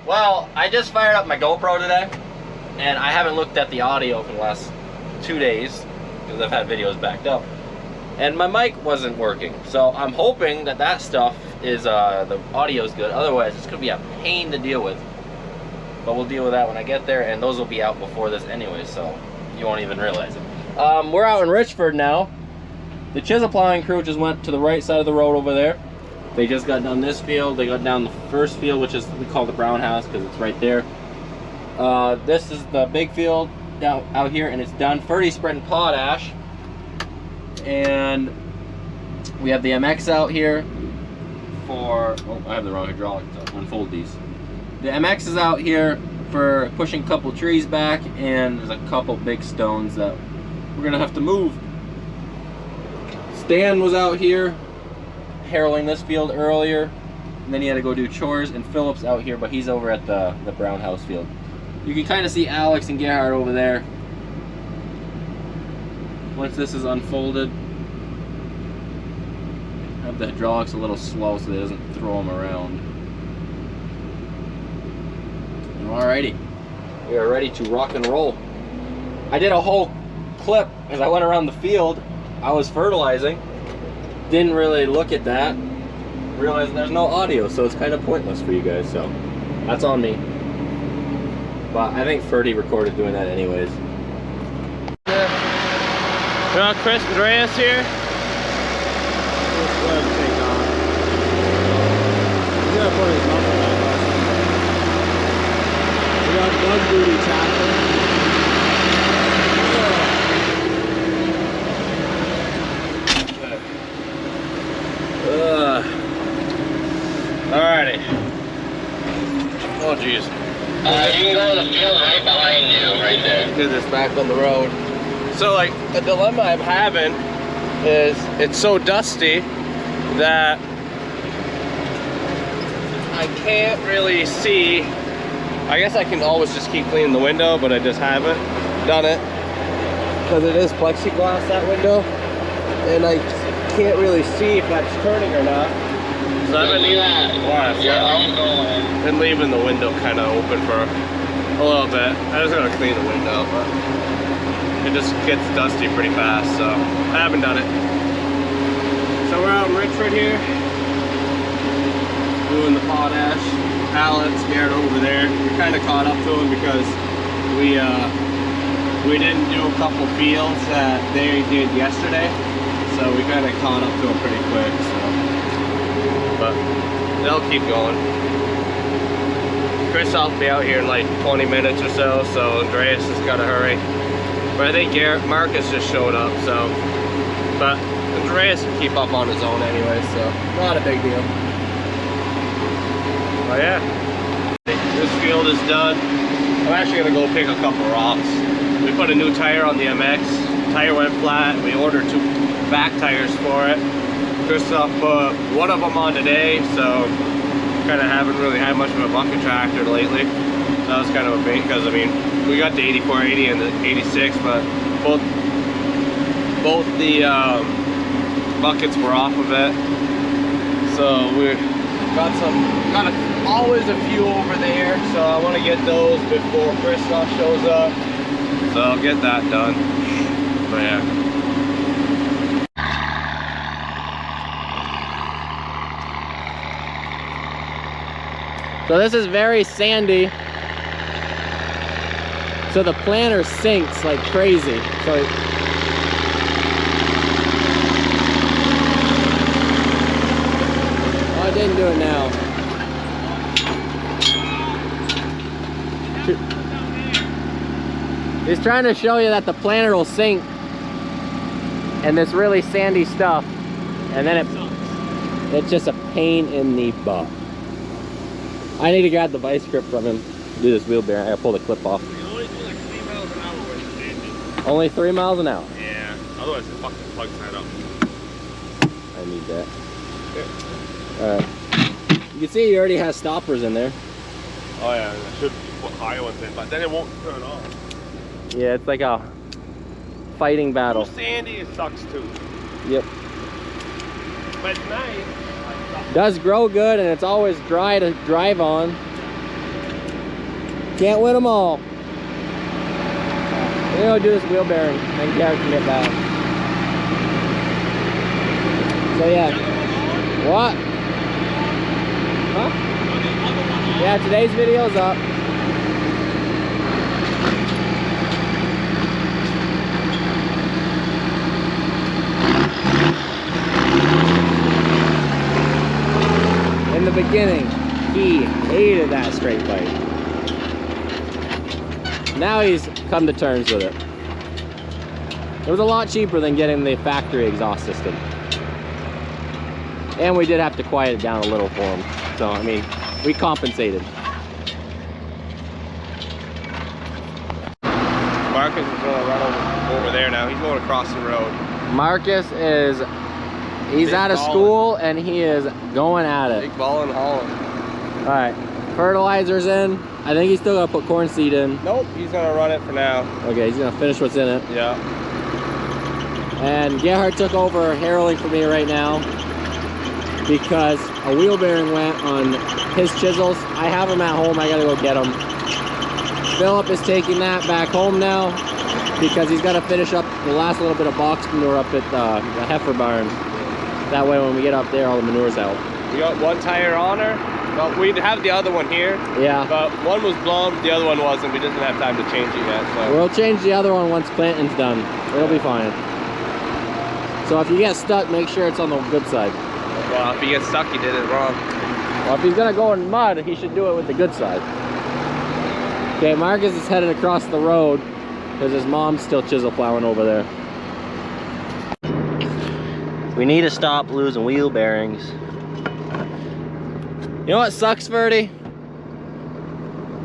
Well, I just fired up my GoPro today, and I haven't looked at the audio for the last 2 days because I've had videos backed up, and my mic wasn't working. So I'm hoping that that stuff is the audio's good. Otherwise, it's gonna be a pain to deal with. But we'll deal with that when I get there, and those will be out before this anyway, so you won't even realize it. We're out in Richford now. The Chisel plowing crew just went to the right side of the road over there. They just got done this field. They got down the first field, which is we call the brown house because it's right there. This is the big field down out here, and it's done. Ferdy's spreading potash, and we have the MX out here for. Oh, I have the wrong hydraulic to unfold these. The MX is out here for pushing a couple trees back, and there's a couple big stones that we're gonna have to move. Stan was out here harrowing this field earlier, and then he had to go do chores, and Philip's out here, but he's over at the brown house field. You can kind of see Alex and Gerhard over there. Once this is unfolded, have the hydraulics a little slow so that it doesn't throw them around. Alrighty, we are ready to rock and roll. I did a whole clip as I went around the field. I was fertilizing, didn't really look at that, realized there's no audio, so it's kind of pointless for you guys, so that's on me. But I think Ferdy recorded doing that anyways. Well, Chris Andreas here. We got bug booty tackle. Alrighty. Oh jeez. You can go to the field right behind you, right there. Do this back on the road. So like the dilemma I'm having is it's so dusty that I can't really see. I guess I can always just keep cleaning the window, but I just haven't done it because it is plexiglass, that window, and I can't really see if that's turning or not. So I've been leaving the window kind of open for a little bit. I just gotta clean the window, but it just gets dusty pretty fast, so I haven't done it. So we're out in Richford here, doing the potash. Alex, Garrett over there. We're kind of caught up to him because we didn't do a couple fields that they did yesterday, so we kind of caught up to them pretty quick. So. But they'll keep going. Chris will be out here in like 20 minutes or so, so Andreas has got to hurry. But I think Marcus just showed up, so. But Andreas can keep up on his own anyway, so not a big deal. But yeah, this field is done. I'm actually gonna go pick a couple rocks. We put a new tire on the MX. Tire went flat. We ordered 2 back tires for it. Christoph put one of them on today, so kind of haven't really had much of a bucket tractor lately. That was kind of a pain because I mean we got the 8480 and the 86, but both the buckets were off of it. So we got always a few over there, so I want to get those before Christoph shows up. So I'll get that done. But yeah. So this is very sandy, so the planter sinks like crazy. So I didn't do it now. He's trying to show you that the planter will sink in this really sandy stuff, and then it's just a pain in the butt. I need to grab the vice grip from him to do this wheel bearing. I gotta pull the clip off. You only do like 3 miles an hour with the engine. Only 3 miles an hour? Yeah, otherwise the fucking plug's tied up. I need that. Alright. You can see he already has stoppers in there. Oh yeah, I should put high ones in, but then it won't turn off. Yeah, it's like a fighting battle. Too sandy, it sucks too. Yep. But it's nice. Does grow good, and it's always dry to drive on. Can't win them all. We're gonna do this wheel bearing, then Garrett can get back. So yeah. What? Huh? Yeah, today's video's up. In the beginning, he hated that straight pipe. Now he's come to terms with it. It was a lot cheaper than getting the factory exhaust system. And we did have to quiet it down a little for him. So, I mean, we compensated. Marcus is going to run over there now. He's going across the road. Marcus is, he's out of school and he is going at it. Big ball and hauling. All right, fertilizer's in. I think he's still gonna put corn seed in. Nope, he's going to run it for now. Okay, he's gonna finish what's in it. Yeah. And Gerhard took over harrowing for me right now because a wheel bearing went on his chisels. I have them at home, I gotta go get them. Philip is taking that back home now because he's gotta finish up the last little bit of box manure up at the heifer barn. That way when we get up there, all the manure's out. We got one tire on her. Well, we have the other one here. Yeah. But one was blown, the other one wasn't. We didn't have time to change it yet. So. We'll change the other one once planting's done. It'll be fine. So if you get stuck, make sure it's on the good side. Well, if he gets stuck, he did it wrong. Well, if he's gonna go in mud, he should do it with the good side. Okay, Marcus is headed across the road because his mom's still chisel plowing over there. We need to stop losing wheel bearings. You know what sucks, Verdi?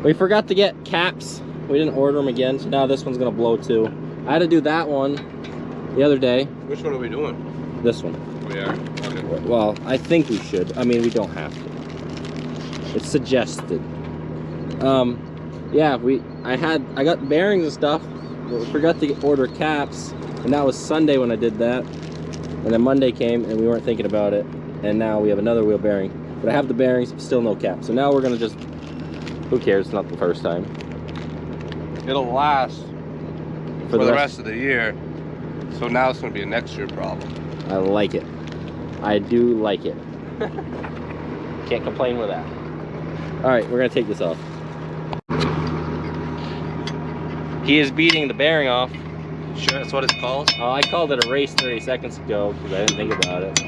We forgot to get caps. We didn't order them again, so now this one's gonna blow too. I had to do that one the other day. Which one are we doing? This one. We are. Okay. Well, I think we should. I mean, we don't have to. It's suggested. Yeah, I got bearings and stuff. We forgot to order caps, and that was Sunday when I did that. And then Monday came, and we weren't thinking about it. And now we have another wheel bearing. But I have the bearings, still no cap. So now we're gonna just, who cares, it's not the first time. It'll last for the rest of the year. So now it's gonna be a next year problem. I like it. I do like it. Can't complain with that. All right, we're gonna take this off. He is beating the bearing off. Sure, that's what it's called? Oh, I called it a race 30 seconds ago because I didn't think about it.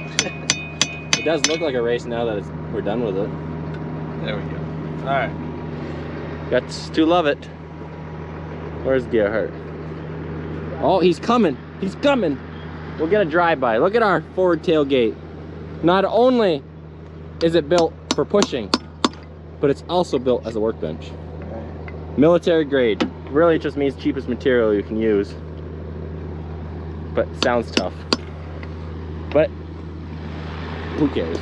It does look like a race now that we're done with it. There we go. All right. Got to love it. Where's Gerhard? Oh, he's coming. He's coming. We'll get a drive-by. Look at our forward tailgate. Not only is it built for pushing, but it's also built as a workbench. Military grade. Really, it just means cheapest material you can use. But it sounds tough. But who cares?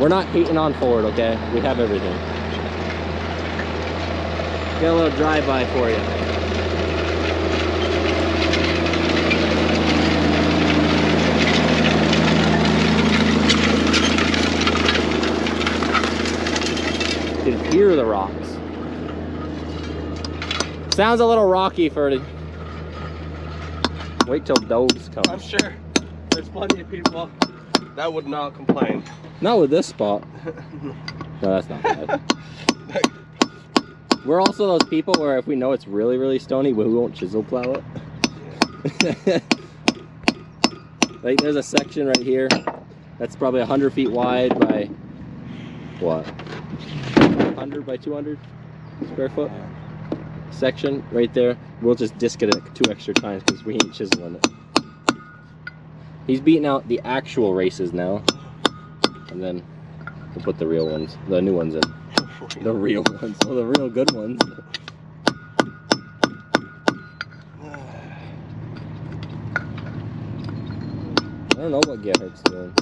We're not hating on Ford, okay? We have everything. Get a little drive-by for you. You can hear the rocks. Sounds a little rocky, Ferdy. Wait till dogs come. I'm sure there's plenty of people that would not complain. Not with this spot. No, that's not bad. We're also those people where if we know it's really, really stony, we won't chisel plow it. Like there's a section right here that's probably 100 feet wide by what? 100 by 200 square foot section right there. We'll just disc it 2 extra times because we ain't chiseling it. He's beating out the actual races now, and then we'll put the real ones, the new ones in. The real ones, oh, the real good ones. I don't know what Gerhard's doing.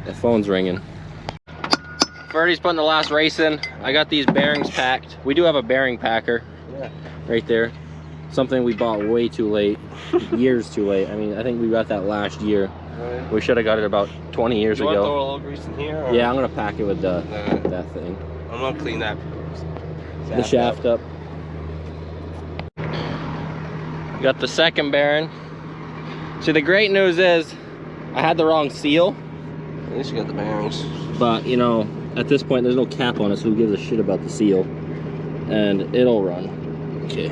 The phone's ringing. Ferdy's putting the last race in. I got these bearings packed. We do have a bearing packer right there. Something we bought way too late, years too late. I mean, I think we got that last year. Right. We should have got it about 20 years ago. You want to throw a little grease in here? Or? Yeah, I'm gonna pack it with that thing. I'm gonna clean that. the shaft up. Got the second bearing. See, the great news is I had the wrong seal. At least you got the bearings. But, you know, at this point, there's no cap on it, so who gives a shit about the seal? And it'll run. Okay.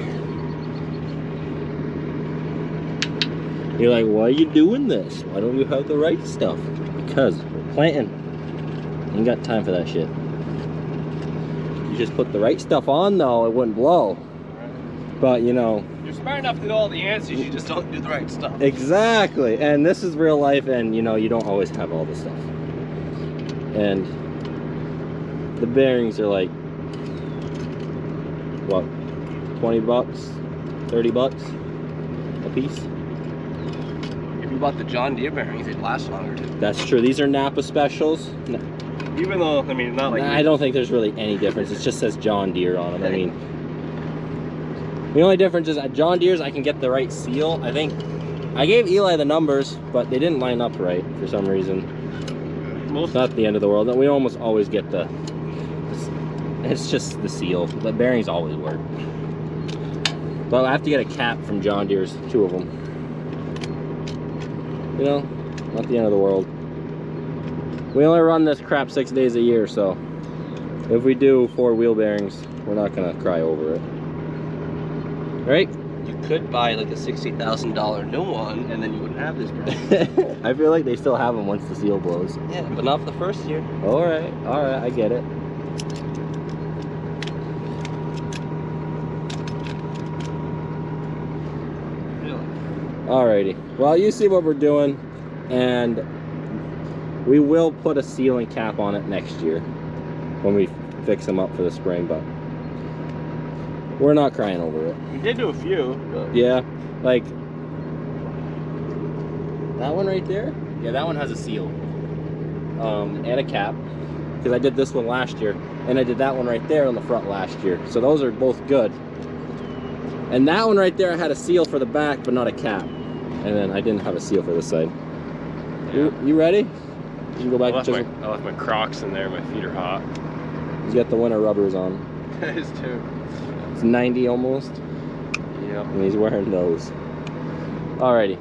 You're like, why are you doing this? Why don't you have the right stuff? Because we're planting. Ain't got time for that shit. You just put the right stuff on, though, it wouldn't blow. But, you know, you're smart enough to know all the answers, you just don't do the right stuff. Exactly. And this is real life, and you know, you don't always have all this stuff. And the bearings are like, what, 20 bucks, 30 bucks a piece? If you bought the John Deere bearings, they'd last longer too. That's true. These are Napa specials. Even though, I mean, not like... I don't think there's really any difference. It just says John Deere on them. I mean, the only difference is at John Deere's I can get the right seal. I think I gave Eli the numbers, but they didn't line up right for some reason. It's not the end of the world. We almost always get the... It's just the seal. The bearings always work. But I have to get a cap from John Deere's, 2 of them. You know, not the end of the world. We only run this crap 6 days a year, so if we do 4 wheel bearings, we're not gonna cry over it. Right? You could buy like a $60,000 new one, and then you wouldn't have this problem. I feel like they still have them once the seal blows. Yeah, but not for the first year. Alright, I get it. Really? Alrighty. Well, you see what we're doing, and we will put a sealing cap on it next year when we fix them up for the spring, but we're not crying over it. We did do a few, but... Yeah, like that one right there. Yeah, that one has a seal and a cap, because I did this one last year, and I did that one right there on the front last year. So those are both good. And that one right there, I had a seal for the back, but not a cap. And then I didn't have a seal for this side. Yeah. You ready? You can go back I to left my Crocs in there. My feet are hot. He's got the winter rubbers on. That is too. It's 90 almost. Yep. And he's wearing those. Alrighty.